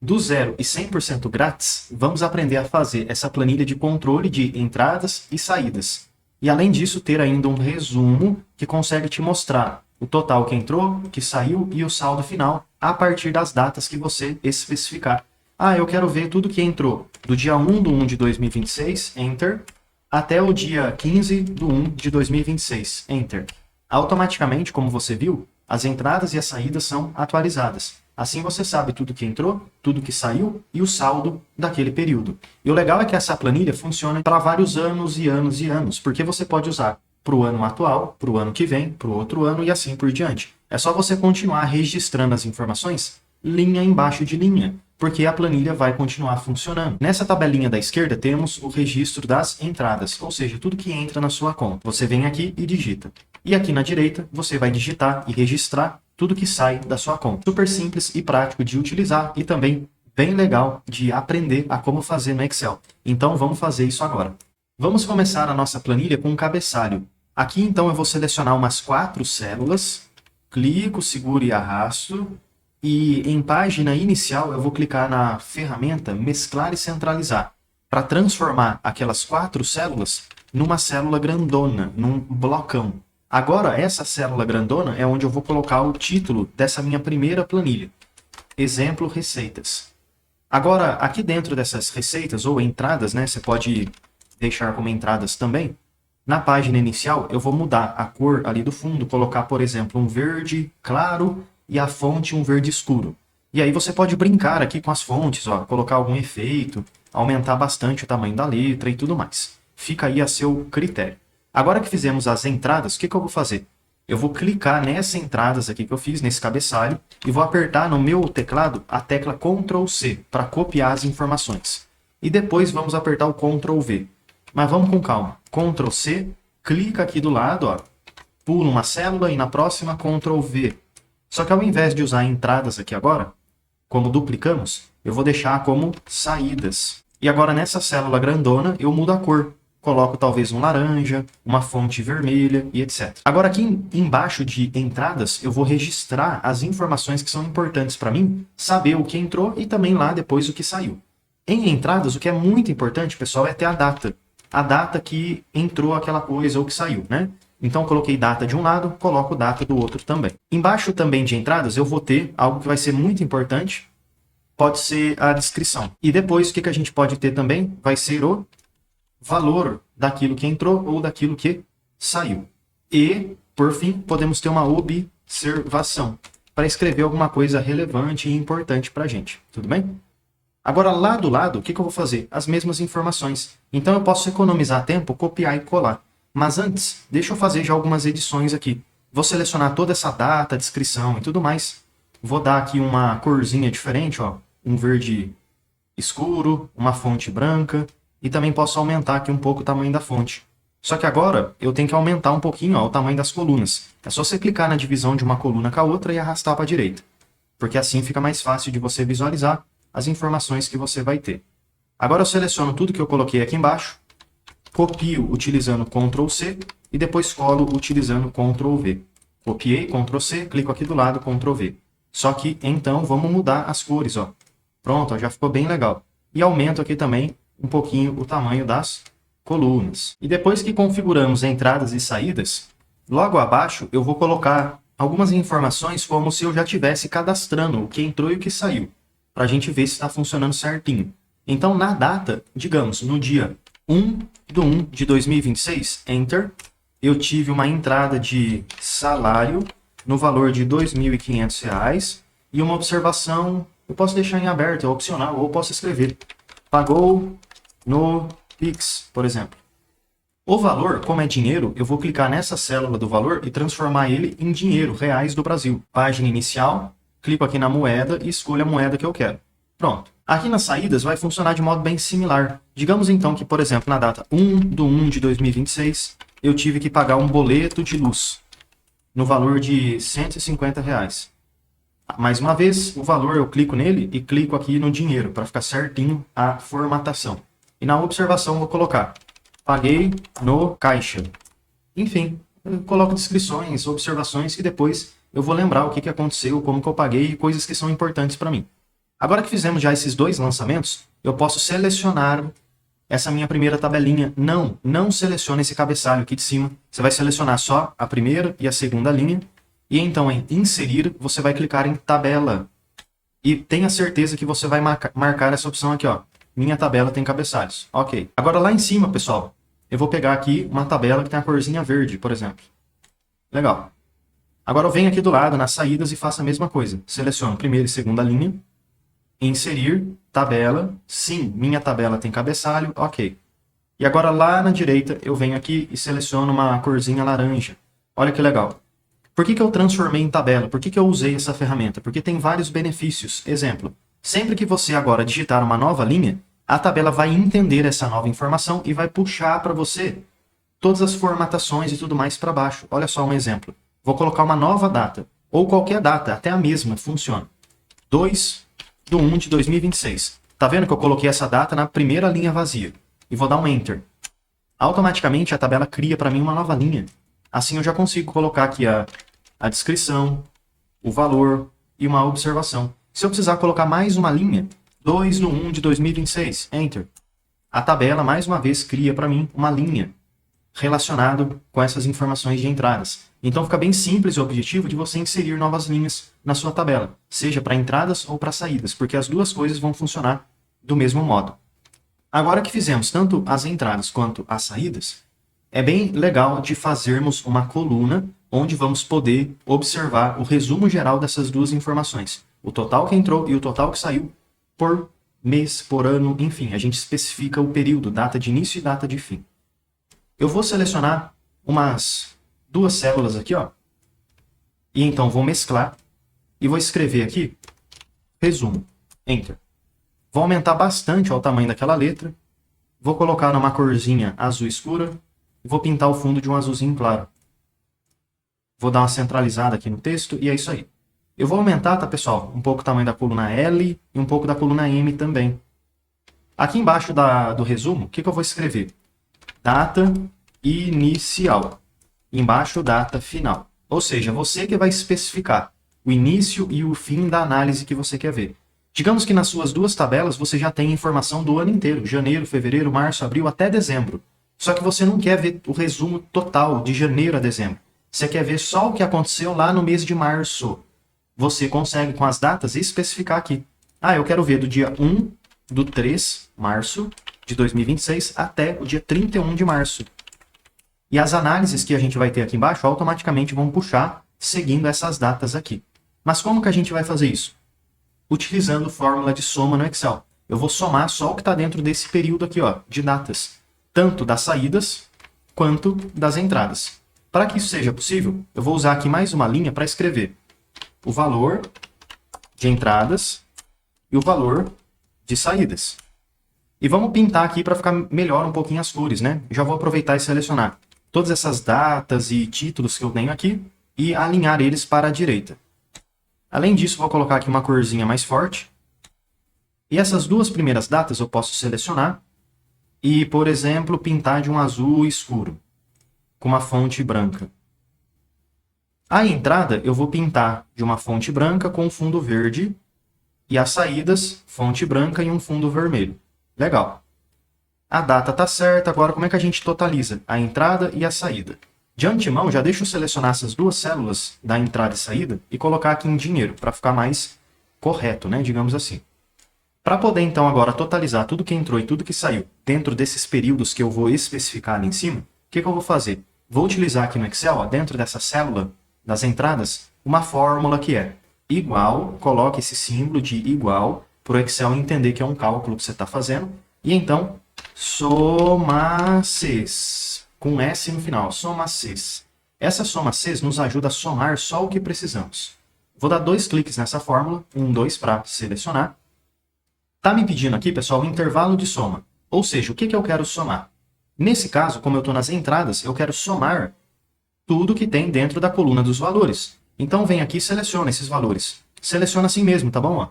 Do zero e 100% grátis, vamos aprender a fazer essa planilha de controle de entradas e saídas. E além disso, ter ainda um resumo que consegue te mostrar o total que entrou, que saiu e o saldo final a partir das datas que você especificar. Ah, eu quero ver tudo que entrou do dia 1 de 1 de 2026, Enter, até o dia 15 de 1 de 2026, Enter. Automaticamente, como você viu, as entradas e as saídas são atualizadas. Assim você sabe tudo que entrou, tudo que saiu e o saldo daquele período. E o legal é que essa planilha funciona para vários anos e anos e anos, porque você pode usar para o ano atual, para o ano que vem, para o outro ano e assim por diante. É só você continuar registrando as informações linha embaixo de linha, porque a planilha vai continuar funcionando. Nessa tabelinha da esquerda temos o registro das entradas, ou seja, tudo que entra na sua conta. Você vem aqui e digita. E aqui na direita você vai digitar e registrar tudo que sai da sua conta. Super simples e prático de utilizar e também bem legal de aprender a como fazer no Excel. Então vamos fazer isso agora. Vamos começar a nossa planilha com um cabeçalho. Aqui então eu vou selecionar umas 4 células, clico, seguro e arrasto. E em página inicial eu vou clicar na ferramenta mesclar e centralizar para transformar aquelas 4 células numa célula grandona, num blocão. Agora essa célula grandona é onde eu vou colocar o título dessa minha primeira planilha. Exemplo, receitas. Agora aqui dentro dessas receitas ou entradas, né, você pode deixar como entradas também. Na página inicial eu vou mudar a cor ali do fundo, colocar por exemplo um verde claro e a fonte um verde escuro. E aí você pode brincar aqui com as fontes, ó, colocar algum efeito, aumentar bastante o tamanho da letra e tudo mais. Fica aí a seu critério. Agora que fizemos as entradas, o que eu vou fazer? Eu vou clicar nessas entradas aqui que eu fiz, nesse cabeçalho, e vou apertar no meu teclado a tecla Ctrl C para copiar as informações. E depois vamos apertar o Ctrl V. Mas vamos com calma. Ctrl C, clica aqui do lado, ó, pula uma célula e na próxima Ctrl V. Só que ao invés de usar entradas aqui agora, como duplicamos, eu vou deixar como saídas. E agora nessa célula grandona eu mudo a cor. Coloco talvez um laranja, uma fonte vermelha e etc. Agora aqui embaixo de entradas eu vou registrar as informações que são importantes para mim, saber o que entrou e também lá depois o que saiu. Em entradas o que é muito importante, pessoal, é ter a data. A data que entrou aquela coisa ou que saiu, né? Então coloquei data de um lado, coloco data do outro também. Embaixo também de entradas eu vou ter algo que vai ser muito importante, pode ser a descrição. E depois o que a gente pode ter também vai ser o valor daquilo que entrou ou daquilo que saiu. E, por fim, podemos ter uma observação para escrever alguma coisa relevante e importante para a gente. Tudo bem? Agora, lá do lado, o que eu vou fazer? As mesmas informações. Então, eu posso economizar tempo, copiar e colar. Mas antes, deixa eu fazer já algumas edições aqui. Vou selecionar toda essa data, descrição e tudo mais. Vou dar aqui uma corzinha diferente, ó, um verde escuro, uma fonte branca. E também posso aumentar aqui um pouco o tamanho da fonte. Só que agora eu tenho que aumentar um pouquinho, ó, o tamanho das colunas. É só você clicar na divisão de uma coluna com a outra e arrastar para a direita. Porque assim fica mais fácil de você visualizar as informações que você vai ter. Agora eu seleciono tudo que eu coloquei aqui embaixo, copio utilizando Ctrl C e depois colo utilizando Ctrl V. Copiei, Ctrl C, clico aqui do lado, Ctrl V. Só que então vamos mudar as cores, ó. Pronto, ó, já ficou bem legal. E aumento aqui também um pouquinho o tamanho das colunas. E depois que configuramos entradas e saídas, logo abaixo eu vou colocar algumas informações como se eu já estivesse cadastrando o que entrou e o que saiu, para a gente ver se está funcionando certinho. Então, na data, digamos, no dia 1 de 1 de 2026, Enter, eu tive uma entrada de salário no valor de R$ 2.500 e uma observação, eu posso deixar em aberto, é opcional, ou posso escrever, pagou no Pix, por exemplo. O valor, como é dinheiro, eu vou clicar nessa célula do valor e transformar ele em dinheiro, reais do Brasil. Página inicial, clico aqui na moeda e escolho a moeda que eu quero. Pronto. Aqui nas saídas vai funcionar de modo bem similar. Digamos então que, por exemplo, na data 1 de 1 de 2026, eu tive que pagar um boleto de luz no valor de R$ 150. Mais uma vez, o valor eu clico nele e clico aqui no dinheiro para ficar certinho a formatação. E na observação eu vou colocar, paguei no caixa. Enfim, eu coloco descrições, observações e depois eu vou lembrar o que aconteceu, como que eu paguei e coisas que são importantes para mim. Agora que fizemos já esses dois lançamentos, eu posso selecionar essa minha primeira tabelinha. Não selecione esse cabeçalho aqui de cima. Você vai selecionar só a primeira e a segunda linha. E então em inserir, você vai clicar em tabela. E tenha certeza que você vai marcar essa opção aqui, ó. Minha tabela tem cabeçalhos. Ok. Agora lá em cima, pessoal, eu vou pegar aqui uma tabela que tem a corzinha verde, por exemplo. Legal. Agora eu venho aqui do lado, nas saídas, e faço a mesma coisa. Seleciono primeira e segunda linha. Inserir, tabela. Sim, minha tabela tem cabeçalho. Ok. E agora lá na direita, eu venho aqui e seleciono uma corzinha laranja. Olha que legal. Por que eu transformei em tabela? Por que eu usei essa ferramenta? Porque tem vários benefícios. Exemplo, sempre que você agora digitar uma nova linha, a tabela vai entender essa nova informação e vai puxar para você todas as formatações e tudo mais para baixo. Olha só um exemplo. Vou colocar uma nova data, ou qualquer data, até a mesma, funciona. 2/1/2026. Tá vendo que eu coloquei essa data na primeira linha vazia? E vou dar um Enter. Automaticamente a tabela cria para mim uma nova linha. Assim eu já consigo colocar aqui a descrição, o valor e uma observação. Se eu precisar colocar mais uma linha, 2/1/2026, Enter. A tabela, mais uma vez, cria para mim uma linha relacionada com essas informações de entradas. Então fica bem simples o objetivo de você inserir novas linhas na sua tabela, seja para entradas ou para saídas, porque as duas coisas vão funcionar do mesmo modo. Agora que fizemos tanto as entradas quanto as saídas, é bem legal de fazermos uma coluna onde vamos poder observar o resumo geral dessas duas informações. O total que entrou e o total que saiu por mês, por ano, enfim, a gente especifica o período, data de início e data de fim. Eu vou selecionar umas duas células aqui, ó. E então vou mesclar e vou escrever aqui resumo, Enter. Vou aumentar bastante ó, o tamanho daquela letra. Vou colocar numa corzinha azul escura. Vou pintar o fundo de um azulzinho claro. Vou dar uma centralizada aqui no texto e é isso aí. Eu vou aumentar, tá, pessoal, um pouco o tamanho da coluna L e um pouco da coluna M também. Aqui embaixo do resumo, o que eu vou escrever? Data inicial. Embaixo, data final. Ou seja, você que vai especificar o início e o fim da análise que você quer ver. Digamos que nas suas duas tabelas você já tem informação do ano inteiro, janeiro, fevereiro, março, abril até dezembro. Só que você não quer ver o resumo total de janeiro a dezembro. Você quer ver só o que aconteceu lá no mês de março. Você consegue, com as datas, especificar aqui. Ah, eu quero ver do dia 1/3, março de 2026, até o dia 31 de março. E as análises que a gente vai ter aqui embaixo automaticamente vão puxar seguindo essas datas aqui. Mas como que a gente vai fazer isso? Utilizando fórmula de soma no Excel. Eu vou somar só o que está dentro desse período aqui, ó, de datas. Tanto das saídas quanto das entradas. Para que isso seja possível, eu vou usar aqui mais uma linha para escrever o valor de entradas e o valor de saídas. E vamos pintar aqui para ficar melhor um pouquinho as cores, né? Já vou aproveitar e selecionar todas essas datas e títulos que eu tenho aqui e alinhar eles para a direita. Além disso, vou colocar aqui uma corzinha mais forte. E essas duas primeiras datas eu posso selecionar e, por exemplo, pintar de um azul escuro, com uma fonte branca. A entrada eu vou pintar de uma fonte branca com um fundo verde e as saídas, fonte branca e um fundo vermelho. Legal. A data está certa, agora como é que a gente totaliza a entrada e a saída? De antemão, já deixo eu selecionar essas duas células da entrada e saída e colocar aqui em dinheiro, para ficar mais correto, né? Digamos assim. Para poder, então, agora totalizar tudo que entrou e tudo que saiu dentro desses períodos que eu vou especificar ali em cima, o que eu vou fazer? Vou utilizar aqui no Excel, ó, dentro dessa célula das entradas, uma fórmula que é igual, coloque esse símbolo de igual, para o Excel entender que é um cálculo que você está fazendo, e então, somaces, com S no final, somaces. Essa somaces nos ajuda a somar só o que precisamos. Vou dar 2 cliques nessa fórmula, 1, 2 para selecionar. Está me pedindo aqui, pessoal, o intervalo de soma. Ou seja, o que eu quero somar? Nesse caso, como eu estou nas entradas, eu quero somar tudo que tem dentro da coluna dos valores. Então, vem aqui e seleciona esses valores. Seleciona assim mesmo, tá bom? Ó,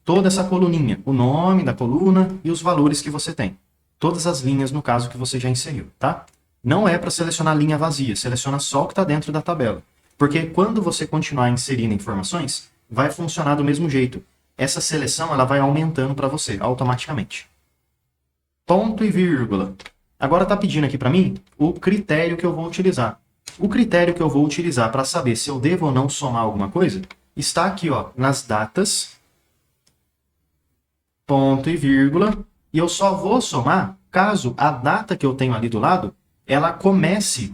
toda essa coluninha, o nome da coluna e os valores que você tem. Todas as linhas, no caso, que você já inseriu, tá? Não é para selecionar linha vazia, seleciona só o que está dentro da tabela. Porque quando você continuar inserindo informações, vai funcionar do mesmo jeito. essa seleção ela vai aumentando para você automaticamente. Ponto e vírgula. Agora está pedindo aqui para mim o critério que eu vou utilizar. O critério que eu vou utilizar para saber se eu devo ou não somar alguma coisa está aqui, ó, nas datas, ponto e vírgula, e eu só vou somar caso a data que eu tenho ali do lado, ela comece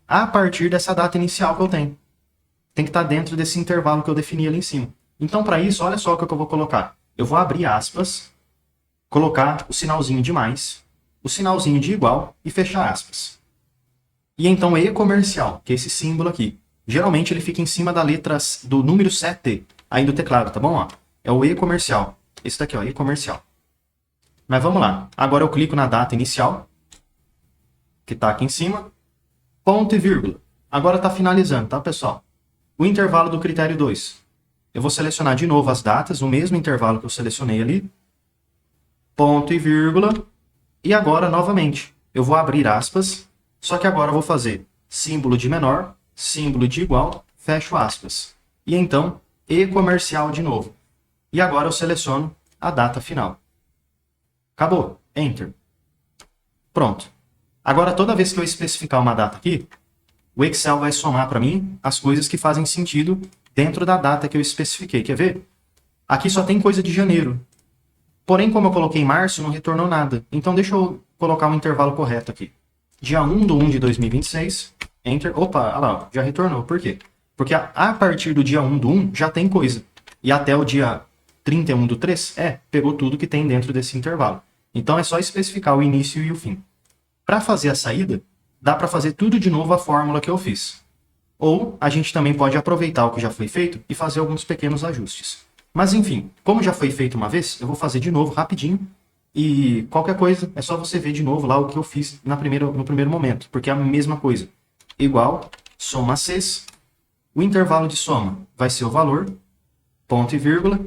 a partir dessa data inicial que eu tenho. Tem que estar dentro desse intervalo que eu defini ali em cima. Então, para isso, olha só o que eu vou colocar. Eu vou abrir aspas, colocar o sinalzinho de mais, o sinalzinho de igual e fechar aspas. E então, E comercial, que é esse símbolo aqui. Geralmente, ele fica em cima da letra do número 7 aí do teclado, tá bom? Ó, é o E comercial. Esse daqui, ó, E comercial. Mas vamos lá. Agora eu clico na data inicial, que está aqui em cima, ponto e vírgula. Agora está finalizando, tá, pessoal? O intervalo do critério 2. Eu vou selecionar de novo as datas, no mesmo intervalo que eu selecionei ali, ponto e vírgula, e agora, novamente, eu vou abrir aspas, só que agora eu vou fazer símbolo de menor, símbolo de igual, fecho aspas. E então, E comercial de novo. E agora eu seleciono a data final. Acabou. Enter. Pronto. Agora, toda vez que eu especificar uma data aqui, o Excel vai somar para mim as coisas que fazem sentido dentro da data que eu especifiquei. Quer ver? Aqui só tem coisa de janeiro. Porém, como eu coloquei março, não retornou nada. Então, deixa eu colocar um intervalo correto aqui. Dia 1/1 de 2026. Enter. Opa, olha lá, já retornou. Por quê? Porque a partir do dia 1/1 já tem coisa. E até o dia 31/3, pegou tudo que tem dentro desse intervalo. Então, é só especificar o início e o fim. Para fazer a saída, dá para fazer tudo de novo a fórmula que eu fiz. Ou a gente também pode aproveitar o que já foi feito e fazer alguns pequenos ajustes. Mas enfim, como já foi feito uma vez, eu vou fazer de novo rapidinho. E qualquer coisa, é só você ver de novo lá o que eu fiz no primeiro momento, porque é a mesma coisa. Igual, soma Cs, o intervalo de soma vai ser o valor, ponto e vírgula,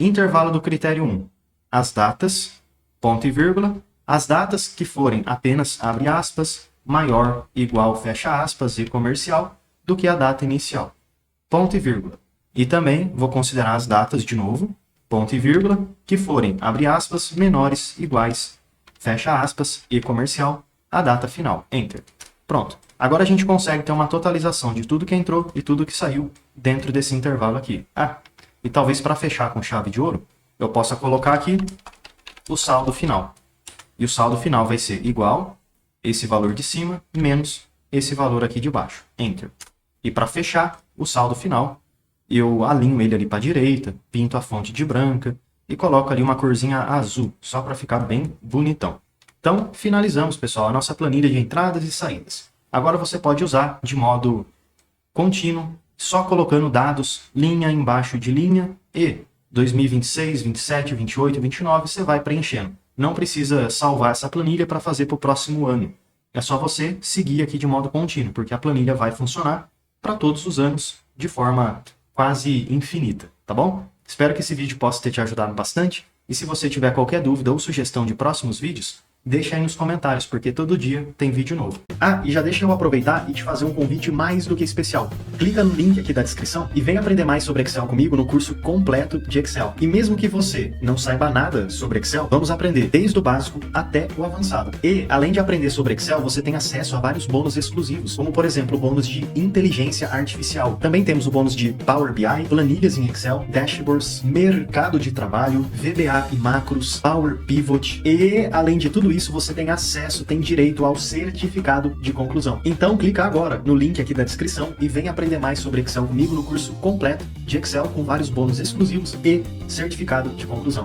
intervalo do critério 1, as datas, ponto e vírgula, as datas que forem apenas, abre aspas, maior, igual, fecha aspas, e comercial, do que a data inicial, ponto e vírgula. E também vou considerar as datas de novo, ponto e vírgula, que forem, abre aspas, menores, iguais, fecha aspas, e comercial, a data final, enter. Pronto. Agora a gente consegue ter uma totalização de tudo que entrou e tudo que saiu dentro desse intervalo aqui. E talvez para fechar com chave de ouro, eu possa colocar aqui o saldo final. E o saldo final vai ser igual esse valor de cima menos esse valor aqui de baixo. Enter. E para fechar o saldo final, eu alinho ele ali para a direita, pinto a fonte de branca e coloco ali uma corzinha azul, só para ficar bem bonitão. Então, finalizamos, pessoal, a nossa planilha de entradas e saídas. Agora você pode usar de modo contínuo, só colocando dados linha embaixo de linha e 2026, 27, 28, 29 você vai preenchendo. Não precisa salvar essa planilha para fazer para o próximo ano. É só você seguir aqui de modo contínuo, porque a planilha vai funcionar para todos os anos de forma quase infinita, tá bom? Espero que esse vídeo possa ter te ajudado bastante. E se você tiver qualquer dúvida ou sugestão de próximos vídeos, deixa aí nos comentários, porque todo dia tem vídeo novo. E já deixa eu aproveitar e te fazer um convite mais do que especial. Clica no link aqui da descrição e vem aprender mais sobre Excel comigo no curso completo de Excel. E mesmo que você não saiba nada sobre Excel, vamos aprender desde o básico até o avançado. E, além de aprender sobre Excel, você tem acesso a vários bônus exclusivos, como por exemplo o bônus de inteligência artificial. Também temos o bônus de Power BI, planilhas em Excel, dashboards, mercado de trabalho, VBA e macros, Power Pivot e, além de tudo isso, você tem acesso, tem direito ao certificado de conclusão. Então clica agora no link aqui da descrição e vem aprender mais sobre Excel comigo no curso completo de Excel com vários bônus exclusivos e certificado de conclusão.